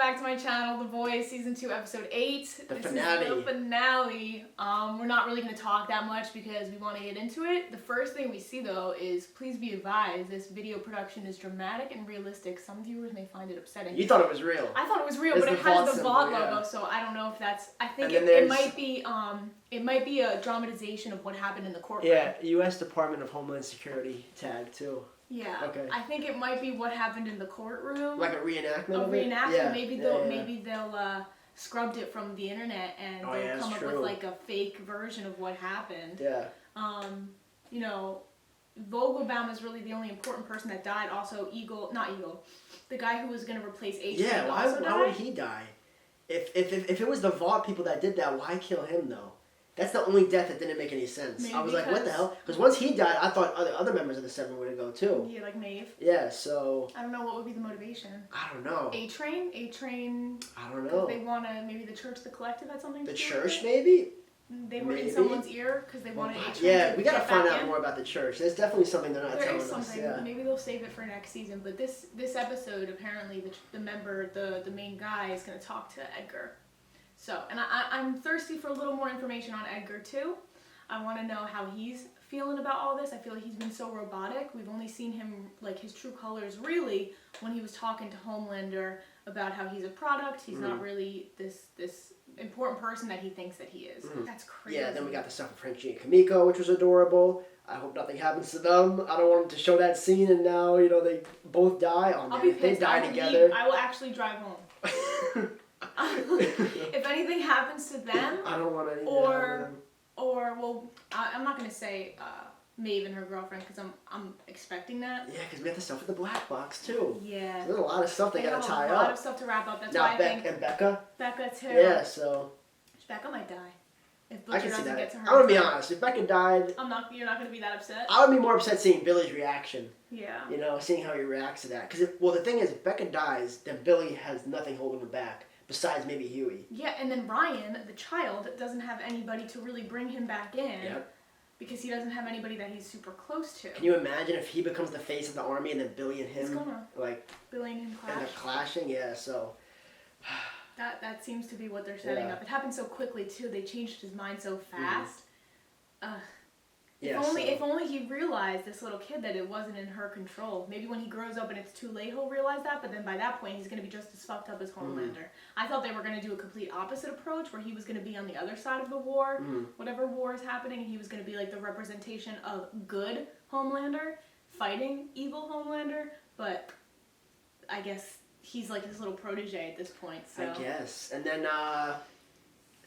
back to my channel, The Voice, Season 2, Episode 8. The this finale. is the finale. We're not really going to talk that much because we want to get into it. The first thing we see, though, is please be advised, this video production is dramatic and realistic. Some viewers may find it upsetting. You thought it was real. I thought it was real, It's but it the has Vought the Vought symbol, logo, yeah. so I don't know if that's... I think And it might be a dramatization of what happened in the courtroom. Yeah, U.S. Department of Homeland Security tag, too. Yeah. Okay. I think it might be what happened in the courtroom. Like a reenactment A of it? reenactment. Yeah. Maybe they'll scrubbed it from the internet and they'll come up with like a fake version of what happened. Yeah. You know, Vogelbaum is really the only important person that died. Also, the guy who was going to replace H. Yeah, also why would he die? If it was the Vought people that did that, why kill him though? That's the only death that didn't make any sense. Maybe I was like, what the hell? Because once he died, I thought other members of the Seven were going to go too. Yeah, like Maeve. Yeah, so... I don't know what would be the motivation. I don't know. A-Train? I don't know. They want to, maybe the church, the collective had something to do church, with it? maybe? They were Maybe. in someone's ear because they wanted A-Train Yeah, we got to get find back out in. more about the church. There's definitely something they're not There telling is something. us. Yeah. Maybe they'll save it for next season. But this episode, apparently, the main guy is going to talk to Edgar. So, and I'm thirsty for a little more information on Edgar too. I want to know how he's feeling about all this. I feel like he's been so robotic. We've only seen him, like, his true colors really when he was talking to Homelander about how he's a product. He's not really this important person that he thinks that he is. That's crazy. Yeah, then we got the stuff with Frenchie and Kamiko, which was adorable. I hope nothing happens to them. I don't want them to show that scene and now, they both die. Oh, man, if they die together. I will actually drive home. If anything happens to them, I don't want anything I'm not gonna say Maeve and her girlfriend because I'm expecting that. Yeah, because we have the stuff with the black box too. Yeah. So there's a lot of stuff they gotta tie up. A lot of stuff to wrap up. That's why I think. And Becca. Becca too. Yeah, so. Becca might die if I Butcher can see doesn't that. get to her. I'm gonna be honest. If Becca died, You're not gonna be that upset. I would be more upset seeing Billy's reaction. Yeah. Seeing how he reacts to that. Because the thing is, if Becca dies, then Billy has nothing holding him back. Besides maybe Huey. Yeah, and then Ryan, the child, doesn't have anybody to really bring him back in. Yep. Because he doesn't have anybody that he's super close to. Can you imagine if he becomes the face of the army and then Billy and him, Billy and him clash. And they're clashing? Yeah, so. That seems to be what they're setting up. It happened so quickly too. They changed his mind so fast. If only he realized, this little kid, that it wasn't in her control. Maybe when he grows up and it's too late, he'll realize that. But then by that point, he's going to be just as fucked up as Homelander. I thought they were going to do a complete opposite approach, where he was going to be on the other side of the war, whatever war is happening, and he was going to be like the representation of good Homelander fighting evil Homelander. But I guess he's like his little protege at this point. So. I guess. And then,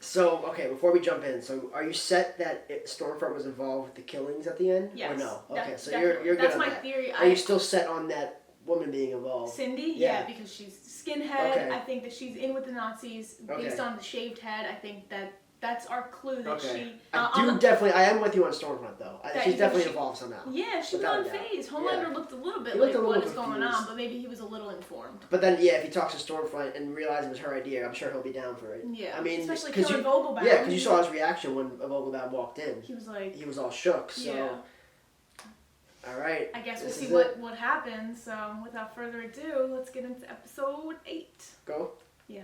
so, okay, before we jump in, so are you set that Stormfront was involved with the killings at the end? Yes. Or no? Okay, so definitely. you're good That's on my that. theory. Are you still set on that woman being involved? Cindy? Yeah, because she's skinhead. Okay. I think that she's in with the Nazis based on the shaved head. I think that's our clue that she... I am with you on Stormfront, though. She's definitely involved somehow. Yeah, she was unfazed. Homelander looked a little bit what is going on, but maybe he was a little informed. But then, if he talks to Stormfront and realizes it was her idea, I'm sure he'll be down for it. Yeah, I mean, especially killing Vogelbaum. Yeah, because you saw his reaction when Vogelbaum walked in. He was like... He was all shook, so... Yeah. All right. I guess we'll see what happens. So, without further ado, let's get into episode 8. Go. Yeah.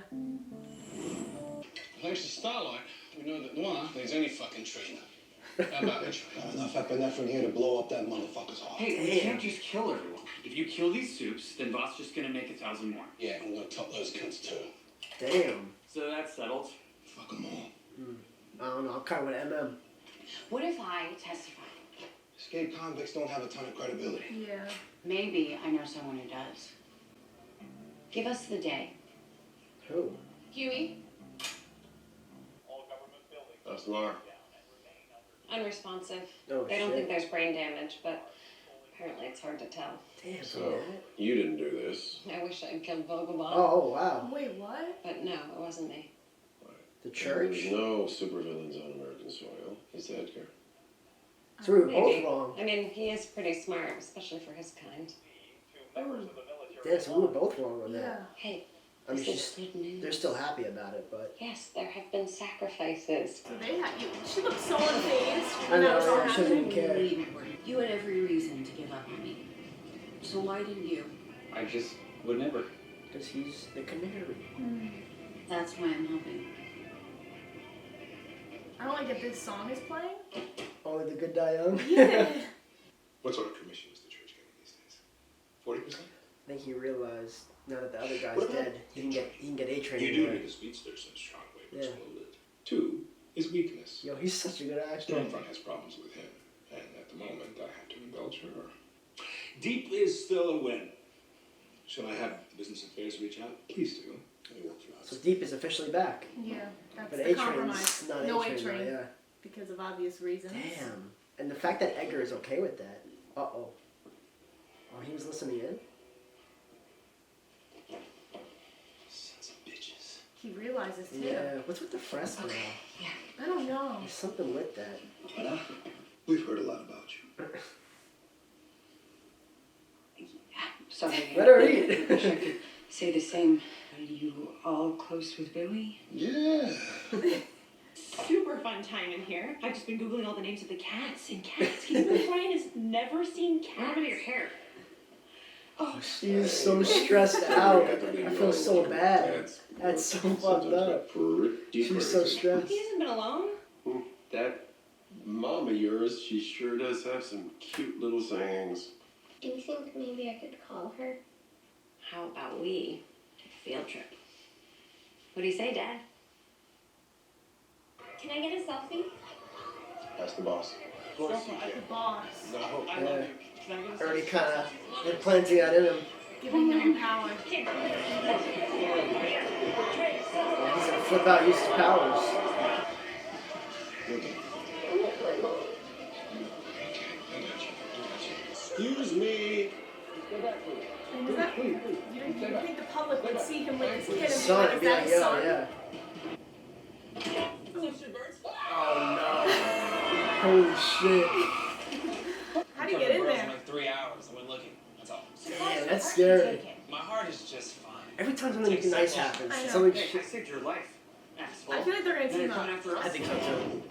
Thanks to Starlight, we know that Noir needs any fucking trainer. How about it? Enough epinephrine here to blow up that motherfucker's heart. Hey, you can't just kill everyone. If you kill these soups, then Vought's just gonna make 1,000 more. Yeah, I'm gonna tell those cunts too. Damn. So that's settled. Fuck them all. I don't know, I'm kind of with MM. What if I testify? Escaped convicts don't have a ton of credibility. Yeah. Maybe I know someone who does. Give us the day. Who? Huey? That's Noir. Unresponsive. Oh, They don't think there's brain damage, but apparently it's hard to tell. Damn. So, you didn't do this. I wish I'd killed Vogelbaum. Oh, wow. Wait, what? But no, it wasn't me. The church? There's no supervillains on American soil. It's Edgar. So we were Maybe. both wrong. I mean, he is pretty smart, especially for his kind. Yeah, so we were both wrong on Yeah. that. Hey, I mean, this is good news. they're still happy about it, but... Yes, there have been sacrifices. So she looked so unfazed. I know, That was all she doesn't even happening. care. You had every reason to give up on me. So why didn't you? I just would never. Because he's the canary. That's why I'm helping. I don't like that this song is playing. Only the good die young. Yeah. What sort of commission is the church getting these days? 40%? I think he realized now that the other guy's What about dead, he can get A-Train. You do anyway. need a speedster since Sean Wade Yeah. exploded. 2 is weakness. Yo, he's such a good actor. Stormfront has problems with him, and at the moment I have to indulge her. Deep is still a win. Shall I have business affairs reach out? Please do. Let me work you out. So Deep is officially back. Yeah, that's But the A-Train's compromise. not No A-Train A-Train, now, yeah. because of obvious reasons. Damn. And the fact that Edgar is okay with that. Uh-oh. Oh, he was listening in? Sons of bitches. He realizes too. Yeah. What's with the Fresno? I don't know. There's something with that. Anna, we've heard a lot about you. Sorry. Let her eat. I wish I could say the same. Are you all close with Billy? Yeah. Super fun time in here. I've just been Googling all the names of the cats and cats. Can you believe Brian has never seen cats? What happened to your hair? Oh, She is so stressed out. I feel so bad. That's so fucked up. She's so stressed. he hasn't been alone. That mom of yours, she sure does have some cute little sayings. Do you think maybe I could call her? How about we take a field trip? What do you say, Dad? Can I get a selfie? Ask the boss. The boss. No. I love you. Can I get a Already selfie? kind of implanting that in him. Giving him power. He's gonna flip out, use his powers. Excuse me. And is that, you think the public would see him with his kid and be Son, like, it'd is be that like, his yo, son? yeah. Oh no. Holy shit. How do you get in there? Like 3 hours. I went looking. That's all. Damn, that's scary. My heart is just fine. Every time something nice happens, I know. something Hey, I saved your life, asshole. I feel like they're gonna Then you're team coming up. after us? I think so too.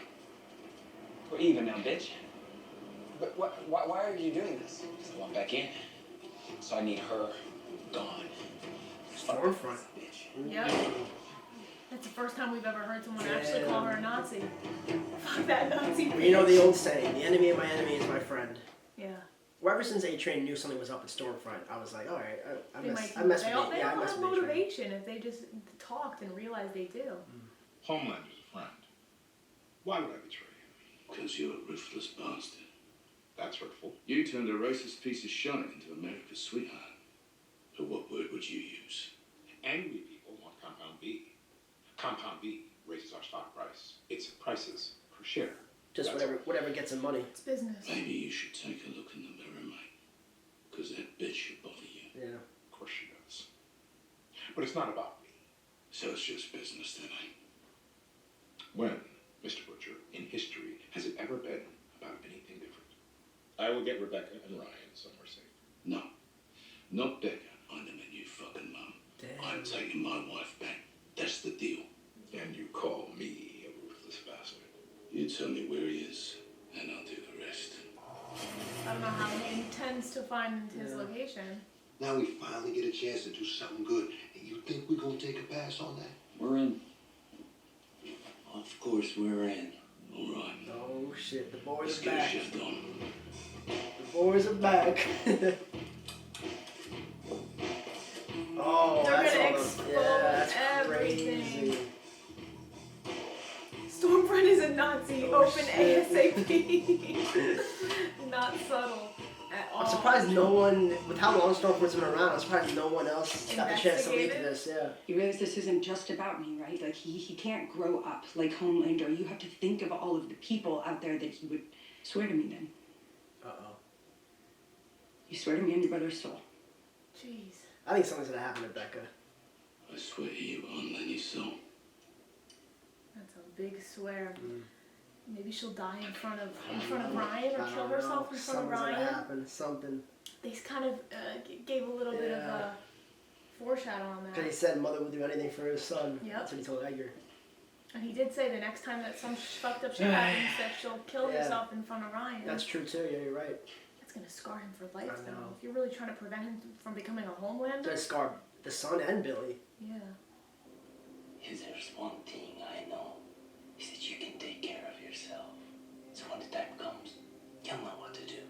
We're even now, bitch. But why are you doing this? Because I want back in. So I need her gone. Stormfront. Bitch. Yep. That's the first time we've ever heard someone actually call her a Nazi. Fuck that Nazi bitch. You know the old saying, the enemy of my enemy is my friend. Yeah. Well, ever since A-Train knew something was up at Stormfront, I was like, alright, I They mess might with they all it. Yeah, I have mess with A-Train. motivation if they just talked and realized they do. Homelander's a friend. Why would I betray him? Because you're a ruthless bastard. That's hurtful. You turned a racist piece of shit into America's sweetheart. So what word would you use? Angry people want Compound B. Compound B raises our stock price. It's prices per share. Just That's whatever gets him money. It's business. Maybe you should take a look in the mirror, mate. Because that bitch should bother you. Yeah. Of course she does. But it's not about me. So it's just business then, eh? When, Mr. Butcher, in history, has it ever been about anything different? I will get Rebecca and Ryan somewhere safe. No. Not Becca. I'm the new fucking mum. I'm taking my wife back. That's the deal. And you call me a ruthless bastard. You tell me where he is, and I'll do the rest. I don't know how he intends to find his location. Now we finally get a chance to do something good. And you think we're gonna take a pass on that? We're in. Of course we're in. All right. Oh shit, the boys Let's are get a back. shift on. The boys are back. Oh, They're that's gonna all expose that's everything. crazy. Stormfront is a Nazi. Oh, Open shit. ASAP. Not subtle at all. I'm surprised no one, with how long Stormfront's been around, I'm surprised no one else got the chance to leak Investigated? this, yeah. You realize this isn't just about me, right? Like, he can't grow up like Homelander. You have to think of all of the people out there that he would swear to me then. Uh-oh. You swear to me on your brother's soul. Jeez. I think something's gonna happen to Becca. I swear to you on Lenny's soul. That's a big swear. Mm. Maybe she'll die in front of Ryan or I kill don't herself know. in front of Something's gonna Ryan. happen, something. They kind of gave a little bit of Yeah. foreshadow on Because he that. said mother would do anything for his son. Yep. That's what he told Edgar. And he did say the next time that some fucked up shit happens that she'll kill Yeah. herself in front of Ryan. That's true too, yeah, you're right. That's gonna scar him for life I though. know. If you're really trying to prevent him from becoming a Homelander. It's gonna scar The son and Billy. Yeah. If there's one thing I know, is that you can take care of yourself. So when the time comes, you'll know what to do.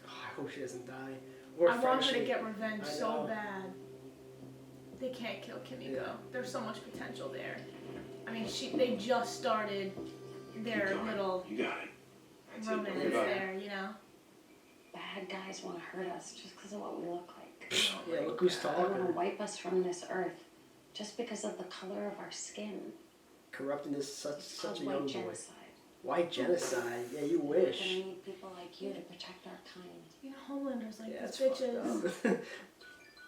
Oh, I hope she doesn't die. Or I want her to Frenchie. get revenge I so know. bad. They can't kill Kimiko. Yeah. There's so much potential there. I mean, they just started their little You got it. romance You got it. there, you know? Bad guys want to hurt us just because of what we look like. Yeah, look who's They want to talking. wipe us from this earth just because of the color of our skin. Corrupting this such Called a young white boy. genocide. White genocide? Yeah, you We're wish. gonna need people like you to protect our kind. You know, Homelander's like, Yeah, this it's bitch is... fucked up.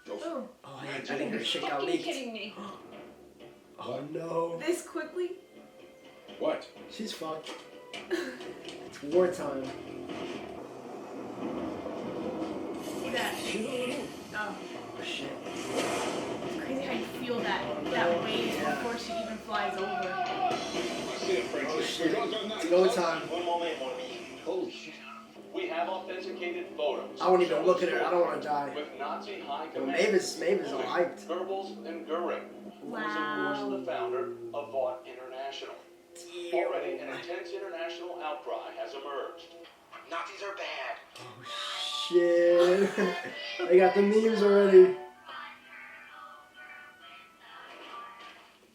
Oh, Oh, I think her shit got Fucking leaked. kidding me. Oh no. this quickly? What? She's fucked. It's wartime. See that? Oh, Oh shit. it's crazy how you feel that wave before she even flies over. I see it, Frenchie. Oh shit. Go, go, It's go time. One moment, mon ami. Holy shit. We have authenticated photos. I won't even look at her. I don't want to die. With Nazi high Well, command. Mavis all hyped. Goebbels and Goering, who was of course the founder of Vought International. Already an intense international outcry has emerged. Nazis are bad. Oh shit. They got the memes already.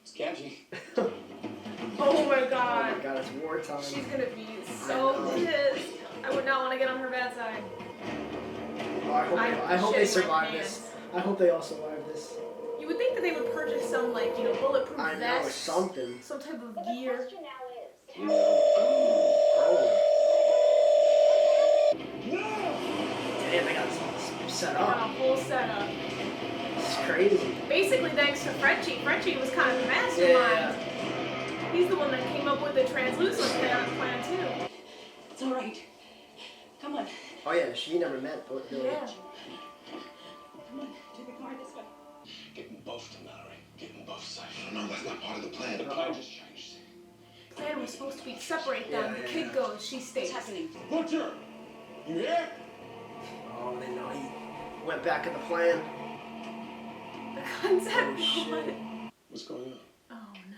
It's catchy. Oh my Oh god. my god, it's wartime. She's gonna be so pissed. I would not want to get on her bad side. Oh, I hope they shit my survive pants. this. I hope they all survive this. You would think that they would purchase some, like, you know, bulletproof I know, vests, something. some type of gear. Oh. Damn, they got this set They got a up. whole setup. It's crazy. Basically, thanks to Frenchie. Frenchie was kind of the mastermind. Yeah. He's the one that came up with the translucent plan too. It's all right. Come on. Oh yeah, she never met Billy. Yeah. Come on. To the car this way. Get them both to Mallory. Get them both safe. No, that's not part of the plan. The plan just changed. Plan was supposed to be separate them. Yeah, The kid yeah. goes, she stays. What's happening? Butcher! You here? Oh, they know he went back in the plan. The concept. Oh shit. What's going on? Oh no.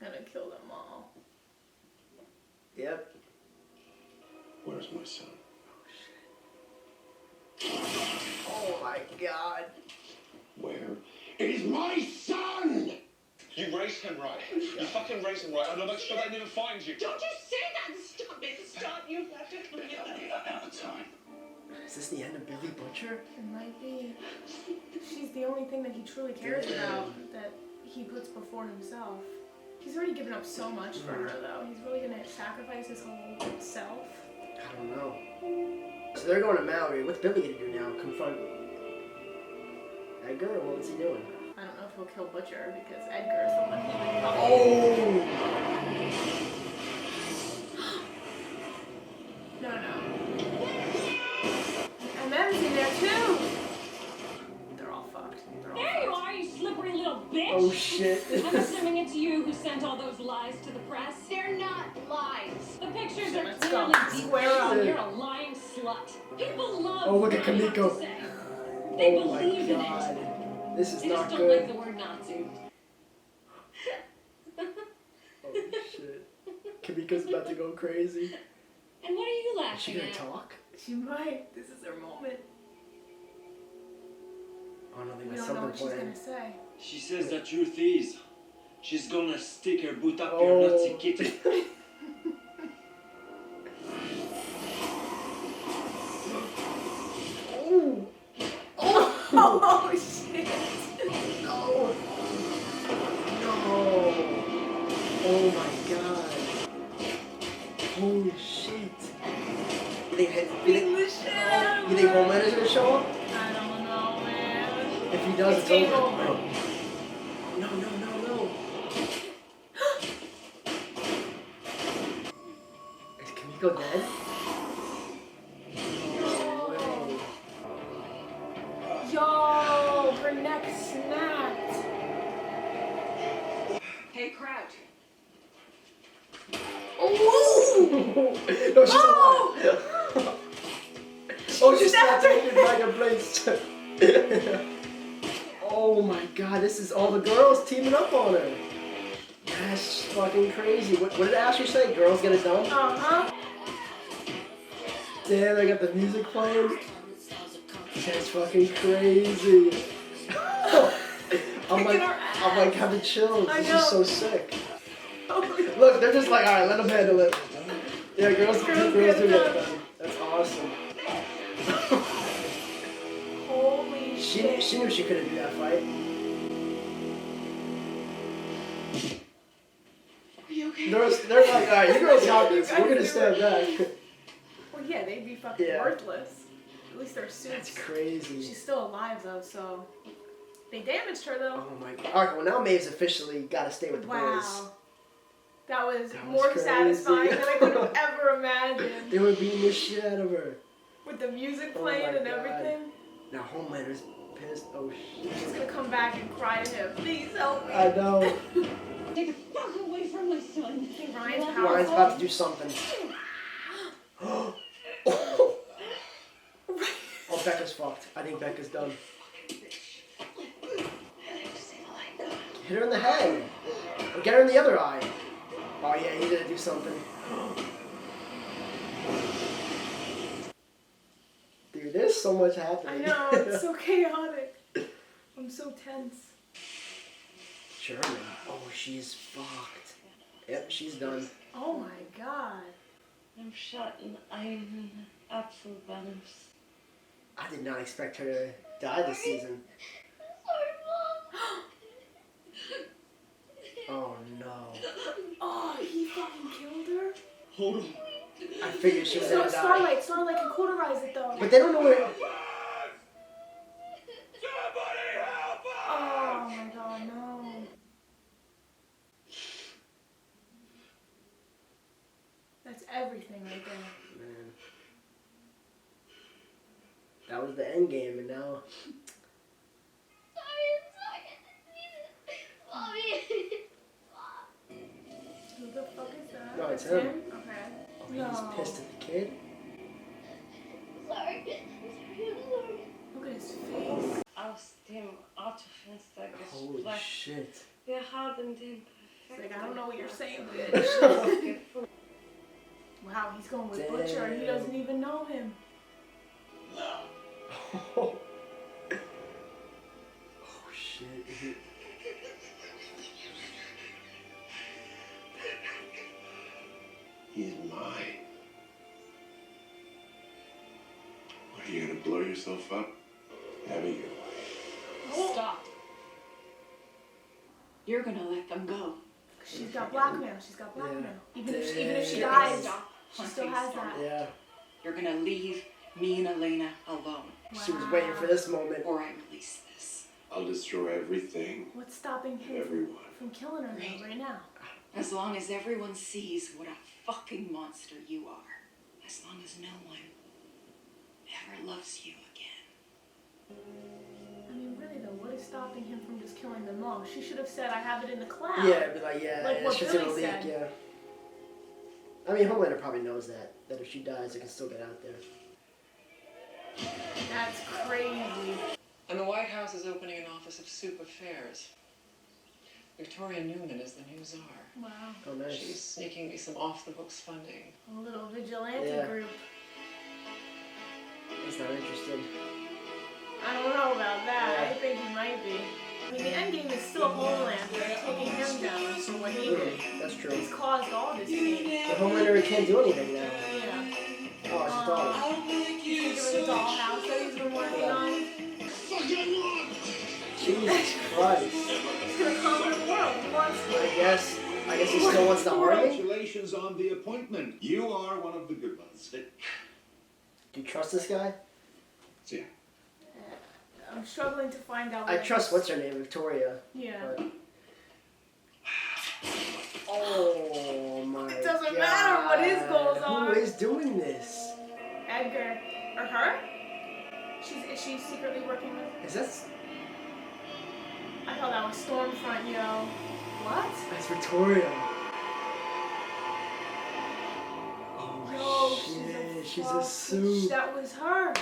Gonna kill them all. Yep. Where's my son? Oh my god. Where? Is my son! You raised him right. You fucking raised him right. And I'll make sure they never find you. Don't you say that! Stop it! Stop! You have to come here. Out of time. Is this the end of Billy Butcher? It might be. She's the only thing that he truly cares about, that he puts before himself. He's already given up so much for her, though. He's really gonna sacrifice his whole self. I don't know. So they're going to Mallory. What's Billy gonna do now? Confront Edgar, or what's he doing? I don't know if he'll kill Butcher because Edgar is the one he would Oh! No. And Mem's in there too! They're all fucked. They're all There you fucked. are, you slippery little bitch! Oh shit. I'm assuming it's you who sent all those lies to the press. They're not lies. The pictures Shit, are let's clearly go. Square up. deep. You're a lying slut. People love Oh, look at what I have Kimiko. to say. They Oh my believe in god. it. This is They not just don't like good. the word Nazi. Holy shit. Kimiko's about to go crazy. And what are you Is she laughing gonna at? talk? She might. This is her moment. Oh no, they We got don't know what something she's gonna planned. say. She says the truth is, she's gonna stick her boot up Oh. your Nazi kitty. Oh! Oh shit! No! No! Oh my god. Holy shit. Beating the shit out of You think her. Homelander's gonna show up? I don't know, man. If he does, It's it's game over. over. No, no, no, no. Is Kimiko dead? No way. Yo, her neck snapped. Hey, Kraut. Oh! No, she's alive. Oh, she snapped it like a brace. Oh my god, this is all the girls teaming up on her. That's fucking crazy. What did Ashley say? Girls get it done? Uh-huh. Damn, they got the music playing. That's fucking crazy. I'm like having chills. I This know. is so sick. Look, they're just like, alright, let them handle it. Yeah, girls do get it done. That's awesome. Holy shit. She knew she couldn't do that fight. Are you okay? They're like, alright, you girls got this. We're gonna stand back. Well, yeah, they'd be fucking worthless. At least their suits. That's crazy. She's still alive though, so they damaged her though. Oh my god. Alright, well now Maeve's officially gotta stay with the boys. Wow. That was That was more crazy. satisfying than I could have ever imagined. They were beating the shit out of her. With the music Oh playing my and God. everything. Now Homelander's pissed. Oh shit. She's gonna come back and cry to him. Please help me. I know. Take the fuck away from my son. Hey, Ryan's Ryan's powerful. about to do something. Oh, Becca's fucked. I think Becca's done. Hit her in the head. Or get her in the other eye. Oh yeah, he's gonna do something. Dude, there's so much happening. I know, it's so chaotic. I'm so tense. German. Oh, she's fucked. Yep, she's done. Oh my god. I'm shot and I'm in absolute balance. I did not expect her to die this season. Oh no. Oh, he fucking killed her? Hold on. I figured she was gonna die. Starlight can cauterize it though. But they don't know where. Oh my god, no. That's everything right there. Man. That was the end game, and now. Who the fuck is that? No, it's That's him. Okay. Oh, he's pissed at the kid. Look at his face. Aus dem Autofenster Holy gesplasht. shit. Wir haben den It's like, I don't know what you're saying, bitch. perfekten Wow, he's going with Butcher and he doesn't even know him. No. Oh shit. He's mine. Are you gonna blow yourself up? Have you? Stop. You're gonna let them go. She's got blackmail. She's got blackmail. Yeah. Even if she You're dies, gonna stop she still has that. Yeah. You're gonna leave me and Elena alone, She was waiting for this moment. or I release this. I'll destroy everything. What's stopping him Everyone. from killing her though, right now? As long as everyone sees what a fucking monster you are. As long as no one ever loves you again. I mean, really though, what is stopping him from just killing them all? She should have said, "I have it in the cloud." Yeah, be like, yeah, Like it's what just Billy gonna leak, said. yeah. I mean, Homelander probably knows that if she dies, it can still get out there. That's crazy. And the White House is opening an office of soup affairs. Victoria Neuman is the new czar. Wow. Oh, nice. She's sneaking me some off-the-books funding. A little vigilante Yeah. group. He's not interested. I don't know about that. I think he might be. I mean, the end game is still Homelander taking him down for what he did. That's true. He's caused all this pain. But Homelander can't do anything now. Yeah. Oh, it's a dog. You think it was a dollhouse that he's been working on? Jesus Christ. He's gonna conquer the world. He wants to. I guess he still wants the army? Congratulations on the appointment. You are one of the good ones. Do you trust this guy? Yeah. I'm struggling to find out. I what trust, he's- what's her name, Victoria. Yeah. But... Oh my It doesn't matter what his goals are. Who is doing this? Edgar. Or her? Is she secretly working with? Is that... I thought that was Stormfront, yo. What? That's Victoria. Yo, Oh shit, she's a suit. That was her.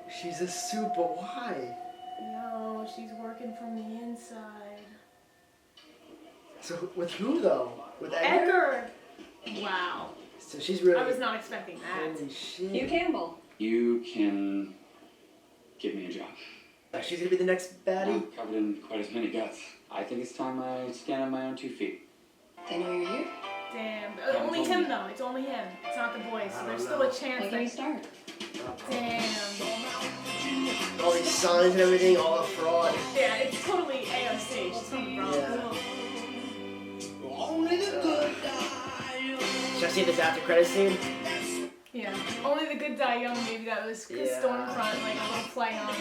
She's a soup, but why? No, she's working from the inside. So with who though? With Edgar? Wow. So she's really. I was not expecting that. Holy shit. Hugh Campbell. You can give me a job. She's gonna be the next baddie. I'm covered in quite as many guts. I think it's time I stand on my own 2 feet. They know you're here? Damn. Only him though. It's only him. It's not the boys. So there's still a chance When can we start? Damn. All these signs and everything, all a fraud. Yeah, it's totally AOC. She's from the Bronx. Yeah. Should I see this after credit scene? Yeah. Only the good die young. Maybe that was Yeah. Stormfront, like a little play on.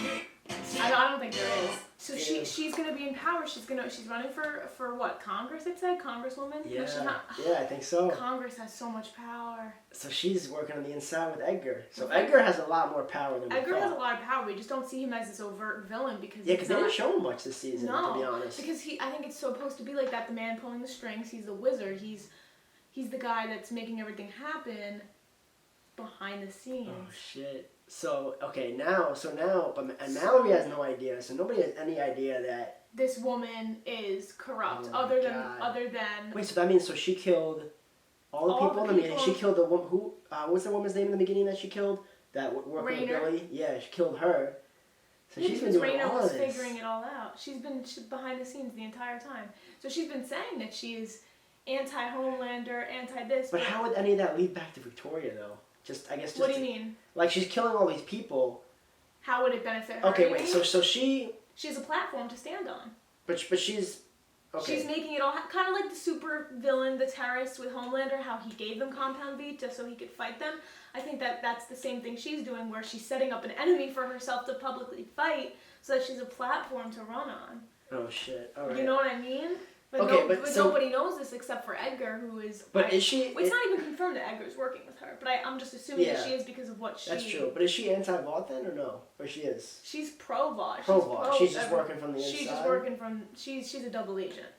I don't think there is. So she's gonna be in power. She's running for what? Congress? It said Congresswoman. Yeah. No, she's not. Yeah, I think so. Congress has so much power. So she's working on the inside with Edgar. So Edgar has a lot more power than we Edgar thought. has a lot of power. We just don't see him as this overt villain because Yeah, because they didn't show him much this season, no, to be honest. because I think it's supposed to be like that. The man pulling the strings. He's the wizard. He's the guy that's making everything happen behind the scenes. Oh shit. So now Mallory has no idea. So nobody has any idea that. This woman is corrupt. Oh other God. than. Wait, so that means she killed all the people in the meeting. She killed the woman who. What's the woman's name in the beginning that she killed? That worked with Billy. Yeah, she killed her. So she's been doing Raina all was of this. figuring it all out. She's been behind the scenes the entire time. So she's been saying that she is anti-Homelander, anti-this. But how would any of that lead back to Victoria though? What do you mean? Like she's killing all these people. How would it benefit her? Okay, wait. So she. She has a platform to stand on. But she's. Okay. She's making it all kind of like the super villain, the terrorist with Homelander. How he gave them Compound V just so he could fight them. I think that's the same thing she's doing, where she's setting up an enemy for herself to publicly fight, so that she's a platform to run on. Oh shit! All right. You know what I mean? But, okay, but nobody knows this except for Edgar, who is. But is she? It's not even confirmed that Edgar's working with her, but I'm just assuming that she is because of what she. That's true. But is she anti-Vought then, or no? Or she is? She's pro-Vought. Pro-Vought. She's just working from the inside. She's just working from. She's a double agent.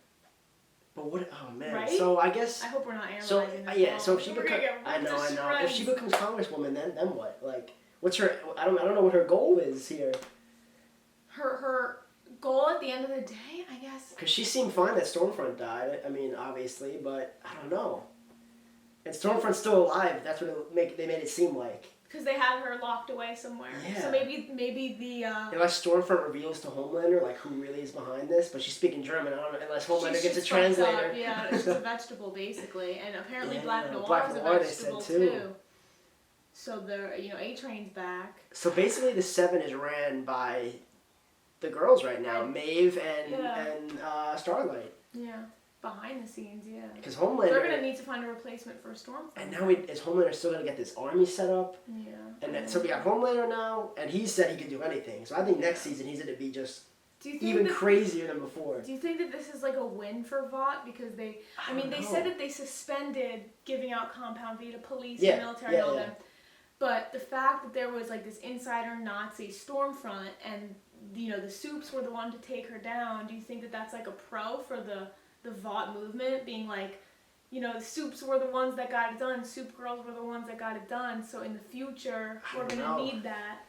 But what? Oh man. Right? So I guess. I hope we're not analyzing So this yeah. wrong. So if she becomes. I know. If she becomes Congresswoman, then what? Like, what's her? I don't know what her goal is here. Her goal at the end of the day, I guess. Because she seemed fine that Stormfront died. I mean, obviously, but I don't know. And Stormfront's still alive. That's what they made it seem like. Because they had her locked away somewhere. Yeah. So maybe the. Unless Stormfront reveals to Homelander like who really is behind this, but she's speaking German. I don't know. Unless Homelander gets a translator. Yeah, she's a vegetable basically, and apparently Black Noir Black is a Noir, vegetable they said too. So A-Train's back. So basically, the 7 is ran by the girls right now, Maeve and Starlight. Yeah, behind the scenes, yeah. Because Homelander. They're gonna need to find a replacement for Stormfront. And now is Homelander still gonna get this army set up? Yeah. And then, so we got Homelander now, and he said he could do anything. So I think next season he's gonna be just even crazier than before. Do you think that this is like a win for Vought because they said that they suspended giving out Compound V to police and military and all them. But the fact that there was like this insider Nazi Stormfront and the Soups were the one to take her down, do you think that that's like a pro for the Vought movement being like, the Soups were the ones that got it done, Soup Girls were the ones that got it done, so in the future we're gonna need that.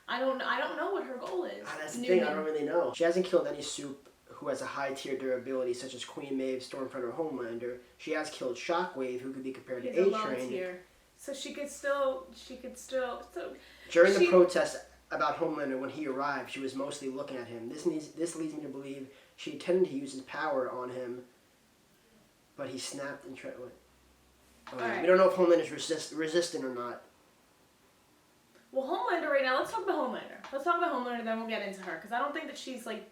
I don't know what her goal is. That's the thing, I don't really know. She hasn't killed any Soup who has a high tier durability such as Queen Maeve, Stormfront, or Homelander. She has killed Shockwave, who could be compared to A-Train. So she could still. During the protest about Homelander when he arrived, she was mostly looking at him. This leads me to believe she intended to use his power on him, but he snapped and tried. Right. We don't know if Homelander's resistant or not. Well, Homelander right now. Let's talk about Homelander. Then we'll get into her because I don't think that she's like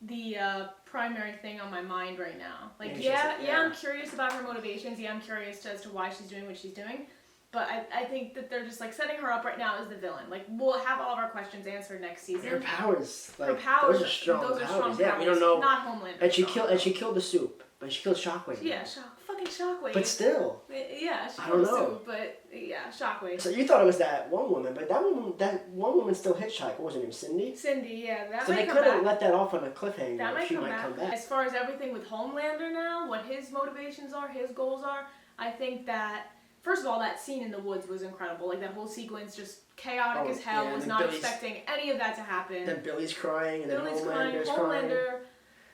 the primary thing on my mind right now. Like, I'm curious about her motivations. Yeah, I'm curious as to why she's doing what she's doing. But I think that they're just like setting her up right now as the villain. Like, we'll have all of our questions answered next season. Her powers, those are strong powers. Yeah, we don't know. Not Homelander. And she killed the Soup, but she killed Shockwave. Yeah, fucking Shockwave. But still. Yeah, she I don't killed know. Soup, but yeah, Shockwave. So you thought it was that one woman, but that one woman still hitchhiked. What was her name? Cindy. Cindy, yeah, that so might they come back. couldn't let that off on a cliffhanger. That might she come might back. come back. As far as everything with Homelander now, what his motivations are, his goals are, I think that First of all, that scene in the woods was incredible. Like, that whole sequence, just chaotic as hell. Yeah, Was and not Billy's- expecting any of that to happen. Then Billy's crying, and Billy's then crying. Homelander's crying. Homelander,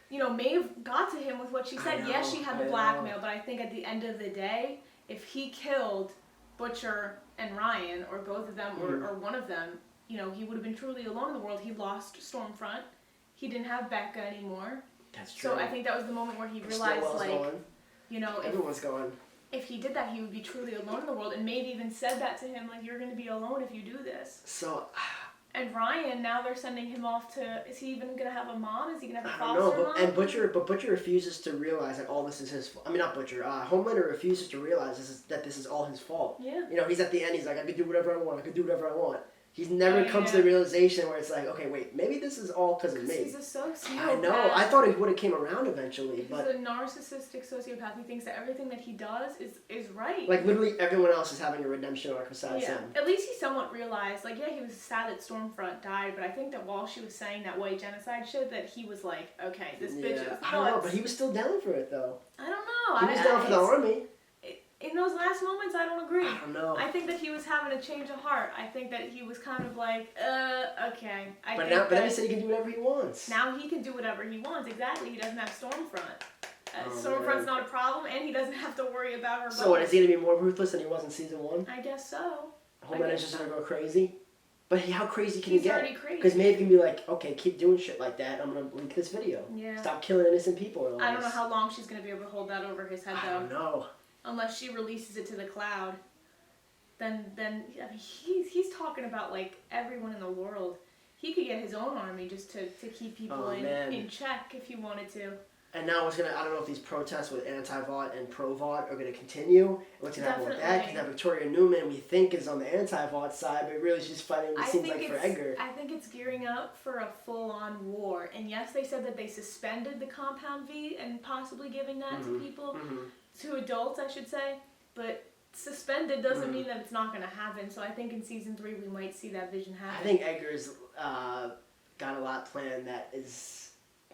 you know, Maeve got to him with what she said. Yes, she had the blackmail, but I think at the end of the day, if he killed Butcher and Ryan, or both of them, or one of them, you know, he would have been truly alone in the world. He lost Stormfront. He didn't have Becca anymore. That's true. So I think that was the moment where he realized, like, going. you know, Everyone's going. if he did that, he would be truly alone in the world. And Maeve even said that to him, like, you're going to be alone if you do this. So... And Ryan, now they're sending him off to, is he even going to have a mom? Is he going to have a I foster don't know, mom? but Butcher refuses to realize that all this is his fault. I mean, not Butcher. Homelander refuses to realize that this is all his fault. Yeah. You know, he's at the end. He's like, I can do whatever I want. I can do whatever I want. He's never come to the realization where it's like, okay, wait, maybe this is all because of me. He's a sociopath. I know. I thought it would have came around eventually, He's but a narcissistic sociopath. He thinks that everything that he does is right. like literally everyone else is having a redemption arc besides him. At least he somewhat realized, like, yeah, he was sad that Stormfront died, but I think that while she was saying that white genocide shit, that he was like, okay, this bitch is nuts. I don't know, but he was still down for it though. I don't know. He was down for the army. In those last moments, I don't agree. I don't know. I think that he was having a change of heart. I think that he was kind of like, okay. But then he said he can do whatever he wants. Now he can do whatever he wants. Exactly. He doesn't have Stormfront. Stormfront's man. not a problem, and he doesn't have to worry about her. So what, is he gonna be more ruthless than he was in season 1? I guess so. Homelander's just gonna go crazy. But how crazy can He's he get? already crazy. Because Maeve can be like, okay, keep doing shit like that. I'm gonna leak this video. Yeah. Stop killing innocent people. And all I don't know this. how long she's gonna be able to hold that over his head though. I don't know. Unless she releases it to the cloud, then I mean, he's talking about like everyone in the world. He could get his own army just to keep people in check if he wanted to. And now I don't know if these protests with anti-Vought and pro-Vought are going to continue. What's going to happen with that? Because now Victoria Neuman, we think, is on the anti-Vought side, but really she's fighting, it seems like, for Edgar. I think it's gearing up for a full-on war. And yes, they said that they suspended the Compound V and possibly giving that to people, to adults, I should say. But suspended doesn't mean that it's not going to happen. So I think in season 3 we might see that vision happen. I think Edgar's got a lot planned that is...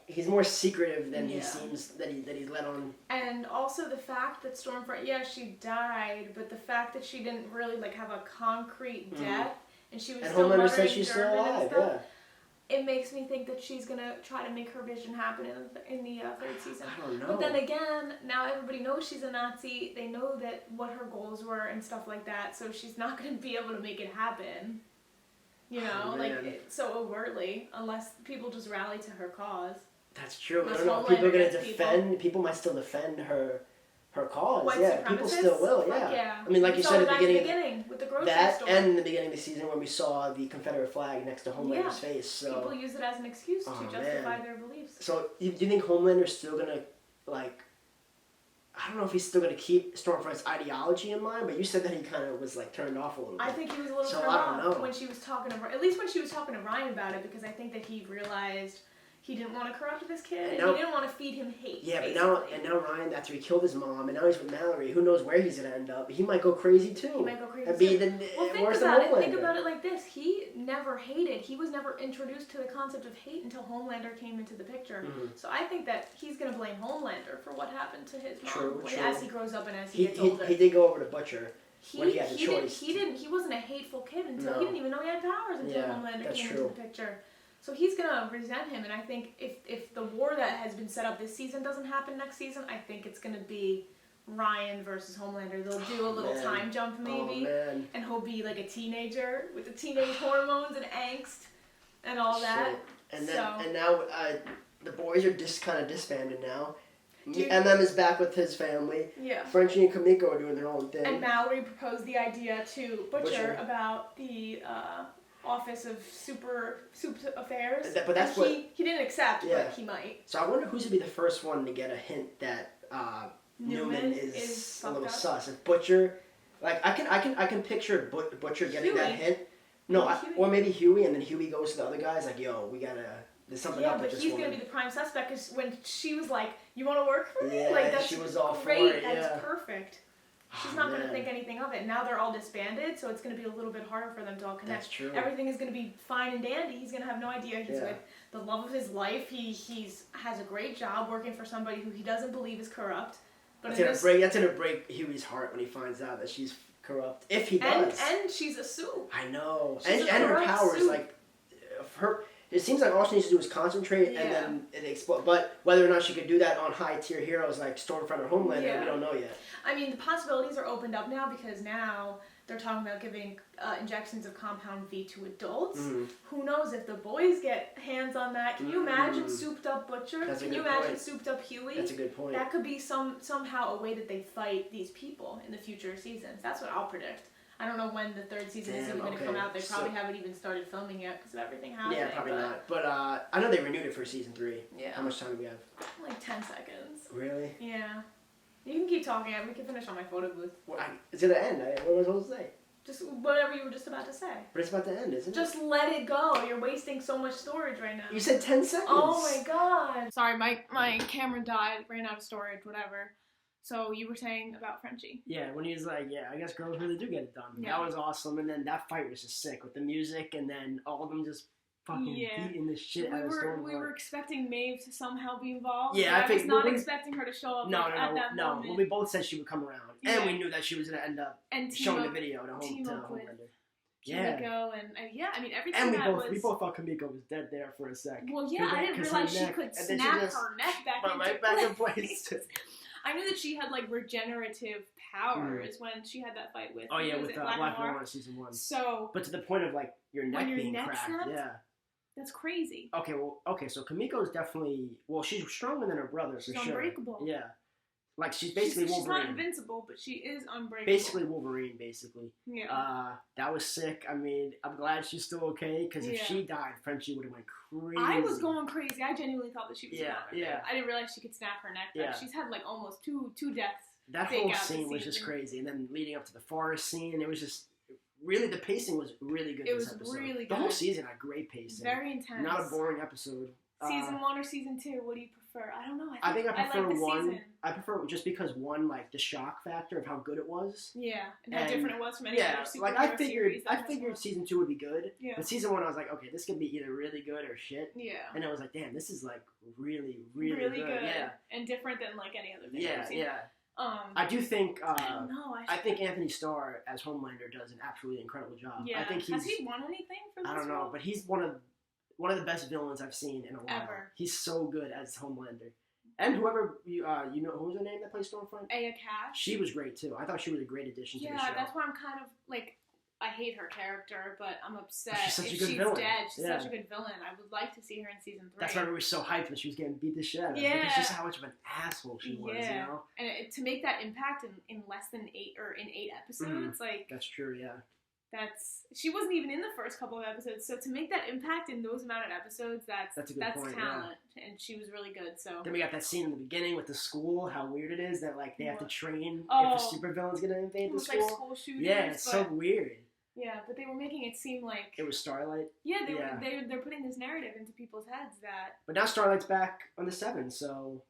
He's more secretive than he seems, that he's let on. And also the fact that Stormfront, she died, but the fact that she didn't really like have a concrete death, and she was still Homelander said muttering she's German still alive, and stuff, it makes me think that she's gonna try to make her vision happen in the 3rd season. I don't know. But then again, now everybody knows she's a Nazi. They know that what her goals were and stuff like that, so she's not gonna be able to make it happen. You know, so overtly, unless people just rally to her cause. That's true. I don't know. People are going to defend. People might still defend her cause. White people still will. Yeah. I mean, like you said at the beginning with the grocery store. And in the beginning of the season when we saw the Confederate flag next to Homelander's face. So people use it as an excuse to justify their beliefs. So do you think Homelander's still going to I don't know if he's still going to keep Stormfront's ideology in mind, but you said that he kind of was turned off a little bit. I think he was a little turned off when she was talking to at least when she was talking to Ryan about it, because I think that he realized he didn't want to corrupt this kid, and he didn't want to feed him hate. Yeah, but now Ryan, after he killed his mom, and now he's with Mallory, who knows where he's gonna end up? He might go crazy too. He might go crazy and be worse than Homelander. Think about it like this: he never hated. He was never introduced to the concept of hate until Homelander came into the picture. So I think that he's gonna blame Homelander for what happened to his mom as he grows up and as he gets older. He did go over to Butcher. When he had the choice. He wasn't a hateful kid until he didn't even know he had powers until Homelander came into the picture. So he's gonna resent him, and I think if the war that has been set up this season doesn't happen next season, I think it's gonna be Ryan versus Homelander. They'll do a little time jump maybe, and he'll be like a teenager with the teenage hormones and angst and all that. And now the boys are kind of disbanded now. MM is back with his family. Yeah. Frenchie and Kamiko are doing their own thing. And Mallory proposed the idea to Butcher. About the Office of Super Affairs. But that's he didn't accept, but he might. So I wonder who's gonna be the first one to get a hint that Neuman is a little sus. If Butcher, like I can picture Butcher getting that hint. No, or maybe Huey, and then Huey goes to the other guys like, "Yo, we gotta." There's something up with this woman. He's gonna be the prime suspect because when she was like, "You want to work for me?" Yeah, like that's she was all great. For it. That's perfect. She's not going to think anything of it. Now they're all disbanded, so it's going to be a little bit harder for them to all connect. That's true. Everything is going to be fine and dandy. He's going to have no idea he's with the love of his life. He has a great job working for somebody who he doesn't believe is corrupt. But that's gonna break Huey's heart when he finds out that she's corrupt. If he does. And she's a soup. I know. She's And her powers, soup. like, her. It seems like all she needs to do is concentrate and then it explodes. But whether or not she could do that on high tier heroes like Stormfront or Homelander, we don't know yet. I mean, the possibilities are opened up now because now they're talking about giving injections of Compound V to adults. Who knows if the boys get hands on that? Can you imagine souped up Butcher? Can you imagine souped up Huey? That's a good point. That could be somehow a way that they fight these people in the future seasons. That's what I'll predict. I don't know when the third season is even going to come out. They probably haven't even started filming yet because of everything happening. Yeah, probably not. But I know they renewed it for season 3. Yeah. How much time do we have? Like 10 seconds. Really? Yeah. You can keep talking. We can finish on my photo booth. Well, it's going to end. What was I supposed to say? Just whatever you were just about to say. But it's about to end, isn't it? Just let it go. You're wasting so much storage right now. You said 10 seconds. Oh my god. Sorry, my camera died, ran out of storage, whatever. So you were saying about Frenchie. Yeah, when he was like, yeah, I guess girls really do get it done. Yeah. That was awesome. And then that fight was just sick with the music and then all of them just fucking beating the shit out of Stormfront. We were expecting Maeve to somehow be involved. Yeah, I was not expecting her to show up at that moment. Well, we both said she would come around. And we knew that she was going to end up showing the video to Homelander. Kimiko and I mean everything. And we both thought Kimiko was dead there for a sec. Well, yeah, I didn't realize she could snap her neck back into place. I knew that she had like regenerative powers when she had that fight with. Oh yeah, with Black Noir in season 1. So, but to the point of like your neck being cracked. Snapped, yeah, that's crazy. Okay. So Kimiko's definitely she's stronger than her brother for sure. She's unbreakable. Yeah. Like, she's basically Wolverine. She's not invincible, but she is unbreakable. Basically Wolverine, basically. Yeah. That was sick. I mean, I'm glad she's still okay, because if she died, Frenchie would have went crazy. I was going crazy. I genuinely thought that she was gone. Yeah. I didn't realize she could snap her neck back. She's had, like, almost two deaths. That whole scene was just crazy. And then leading up to the forest scene, it was just... Really, the pacing was really good this episode. Really good. The whole season had great pacing. Very intense. Not a boring episode. Season 1 or season 2? What do you prefer? I don't know. I think I prefer like 1. Season. I prefer just because 1, like the shock factor of how good it was. Yeah, and how different it was from any other superhero I series. figured season 2 would be good. Yeah. But season 1, I was like, okay, this could be either really good or shit. Yeah. And I was like, damn, this is like really, really good. Yeah. And different than like any other thing. Yeah. I do think. I think Anthony Starr as Homelander does an absolutely incredible job. Yeah. I think has he won anything for this? I don't know, but he's one of the best villains I've seen in a while. Ever. He's so good as Homelander. And whoever you know, who was her name that plays Stormfront? Aya Cash. She was great too. I thought she was a great addition to the show. Yeah, that's why I'm kind of like, I hate her character, but I'm upset. She's such if a good she's villain. dead, she's such a good villain. I would like to see her in season 3. That's why we were so hyped when she was getting beat the shit out of. Yeah. Because just how much of an asshole she was, you know? And to make that impact in less than 8 episodes, like... That's true, yeah. She wasn't even in the first couple of episodes, so to make that impact in those amount of episodes, that's a good point, talent, and she was really good. So then we got that scene in the beginning with the school. How weird it is that like they have to train if a supervillain's gonna invade the school. Like school shooters. Yeah, it's so weird. Yeah, but they were making it seem like it was Starlight. Yeah, they're putting this narrative into people's heads that. But now Starlight's back on the 7, so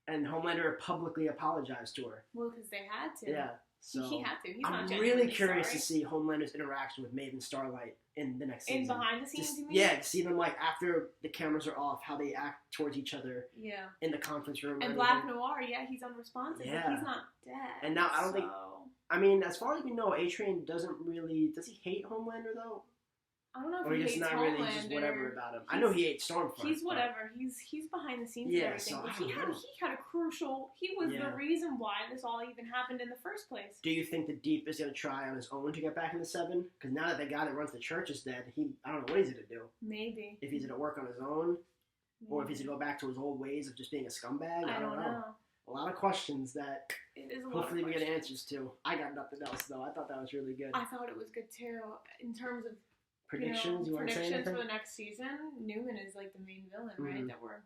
and Homelander publicly apologized to her. Well, because they had to. Yeah. So he had to. He's I'm not really curious to see Homelander's interaction with Maeve and Starlight in the next season. In behind the scenes, you mean? Yeah, to see them like after the cameras are off, how they act towards each other. Yeah. In the conference room. And Black Noir, he's unresponsive. Yeah. But he's not dead. And now I don't think. I mean, as far as we know, A-Train doesn't really. Does he hate Homelander though? I don't know if or he hates hates not Homelander. really just whatever about him. I know he hates Stormfront. He's whatever. He's behind the scenes and everything. But he had a crucial. He was the reason why this all even happened in the first place. Do you think the Deep is going to try on his own to get back in the 7? Because now that the guy that runs the church is dead, I don't know what he's going to do. Maybe. If he's going to work on his own, or if he's going to go back to his old ways of just being a scumbag. I don't know. A lot of questions that hopefully we get answers to. I got nothing else though. I thought that was really good. I thought it was good too. In terms of predictions, you want to say anything? For the next season, Neuman is like the main villain, right? That we're.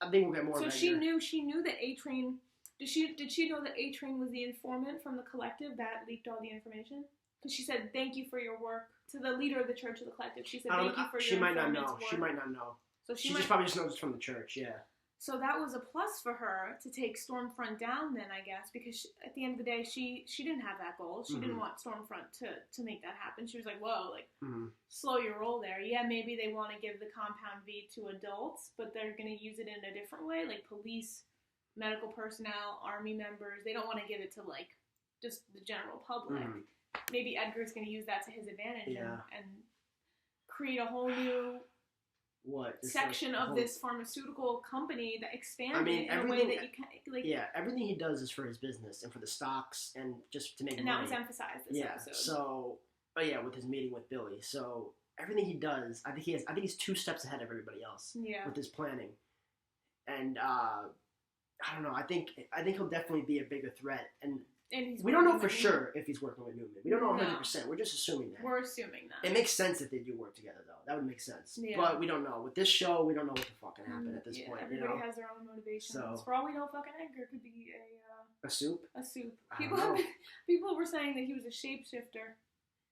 I think we'll get more. So she knew that A-Train. Did she know that A-Train was the informant from the collective that leaked all the information? Because she said thank you for your work to the leader of the church of the collective. She said thank you for your informant's work. She might not know. So she probably just knows it's from the church. Yeah. So that was a plus for her to take Stormfront down then, I guess, because at the end of the day, she didn't have that goal. She didn't want Stormfront to make that happen. She was like, whoa, like, slow your roll there. Yeah, maybe they want to give the Compound V to adults, but they're going to use it in a different way, like police medical personnel, army members. They don't want to give it to like just the general public. Mhm. Maybe Edgar's going to use that to his advantage Yeah. and create a whole new section of this pharmaceutical company that expanded in a way that you can like. Yeah, everything he does is for his business and for the stocks and just to make and money. that was emphasized this episode. So, with his meeting with Billy. So everything he does, I think he's 2 steps ahead of everybody else. Yeah. With his planning, and I don't know. I think he'll definitely be a bigger threat, and we don't know for sure if he's working with Neuman. We don't know 100%. We're just assuming that. We're assuming that. It makes sense if they do work together, though. That would make sense. Yeah. But we don't know. With this show, we don't know what the fuck can happen at this point. Everybody has their own motivations. So, for all we know, fucking Edgar could be a soup. A soup. I don't know. People were saying that he was a shapeshifter.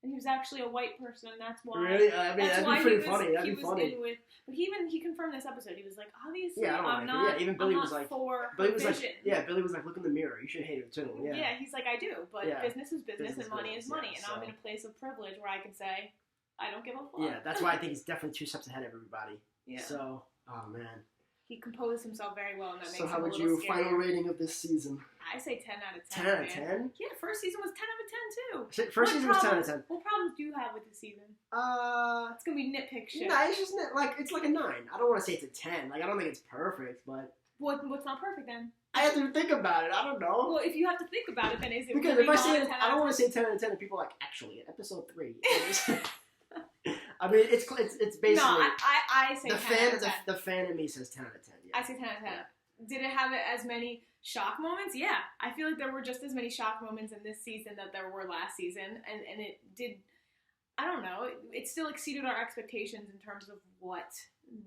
And he was actually a white person, and that's why. Really? I mean, that'd be pretty funny. That'd be funny. But he confirmed this episode. He was like, obviously, I'm not. Even Billy was like, Billy was vision. like, Billy was like, look in the mirror. You should hate it too. Yeah. Yeah, he's like, I do, but business is business and money is money, and so. I'm in a place of privilege where I can say, I don't give a fuck. Yeah, that's why I think he's definitely 2 steps ahead of everybody. Yeah. So, oh man. He composed himself very well, and that makes him So how a would little you scary. Final rating of this season? I say 10 out of 10. 10 out of 10? Yeah, first season was 10 out of 10 too. First season was 10 out of 10. What problems do you have with this season? It's gonna be nitpick shit. No, it's just it's like a 9. I don't want to say it's a 10. Like I don't think it's perfect, but what's not perfect then? I have to think about it. I don't know. Well, if you have to think about it, then is it because really if I say not 10 I don't want to say 10 out of 10, and people are like actually in episode 3. I mean, it's basically. No, I say the 10 out of 10. The fan in me says 10 out of 10. Yeah. I say 10 out of 10. Yeah. Did it have as many shock moments? Yeah. I feel like there were just as many shock moments in this season that there were last season. And it did, I don't know, it still exceeded our expectations in terms of what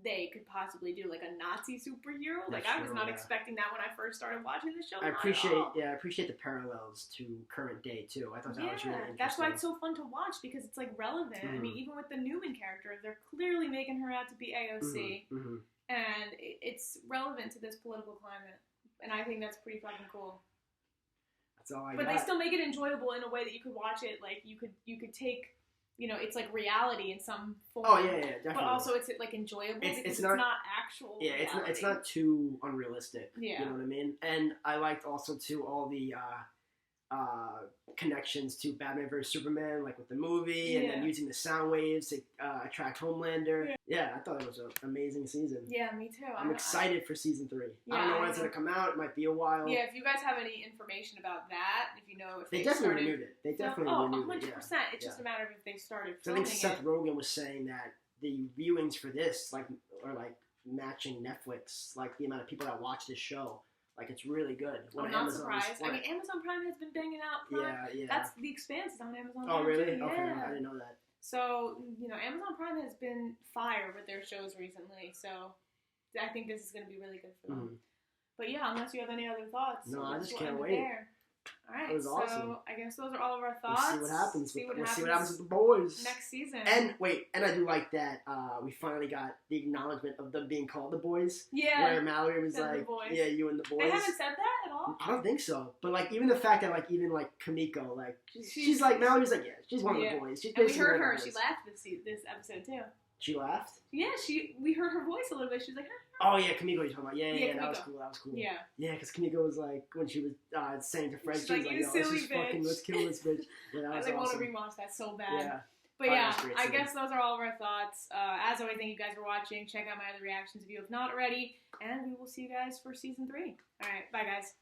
they could possibly do. Like a Nazi superhero. Like I was not expecting that when I first started watching the show. I appreciate the parallels to current day too. I thought that was really interesting. That's why it's so fun to watch because it's like relevant. I mean, even with the Neuman character, they're clearly making her out to be AOC. And it's relevant to this political climate. And I think that's pretty fucking cool. That's all I got. But they still make it enjoyable in a way that you could watch it, like, you could take, it's like reality in some form. Oh, yeah, definitely. But also it's, like, enjoyable because it's not actual reality. It's not too unrealistic. Yeah. You know what I mean? And I liked also, too, all the connections to Batman vs. Superman, like with the movie, and then using the sound waves to attract Homelander. Yeah, I thought it was an amazing season. Yeah, me too. I'm excited for season 3. Yeah, I don't know when it's going to come out. It might be a while. Yeah, if you guys have any information about that, if you know if they definitely renewed it. They definitely renewed it. 100%. It's just a matter of if they started So I filming think Seth Rogen was saying that the viewings for this are matching Netflix, like the amount of people that watch this show. Like, it's really good. I'm not surprised. I mean, Amazon Prime has been banging out Prime. Yeah. That's The Expanse is on Amazon Prime. Oh, really? Too. Okay, Yeah. I didn't know that. So, Amazon Prime has been fire with their shows recently. So, I think this is going to be really good for them. But yeah, unless you have any other thoughts. No, I just can't wait. Alright, it was awesome. So I guess those are all of our thoughts. We'll see what happens. We'll see what happens with the boys next season. And I do like that we finally got the acknowledgement of them being called the boys. Yeah. Where Mallory was like, yeah, you and the boys. They haven't said that at all? I don't think so. But even the fact that Kamiko, she's like, Mallory's like, yeah, she's one of the boys. She's and we heard her. She laughed this episode too. She laughed? Yeah, we heard her voice a little bit. She was like, oh, yeah, Kamiko you're talking about. Yeah, Kamiko. that was cool. Yeah. Yeah, because Kamiko was like, when she was saying to Fred, she was like, you silly bitch. Let's kill this bitch. Yeah, that was I want awesome. to rewatch that so bad. Yeah. But yeah, I guess those are all of our thoughts. As always, thank you guys for watching. Check out my other reactions if you have not already. And we will see you guys for season 3. All right, bye guys.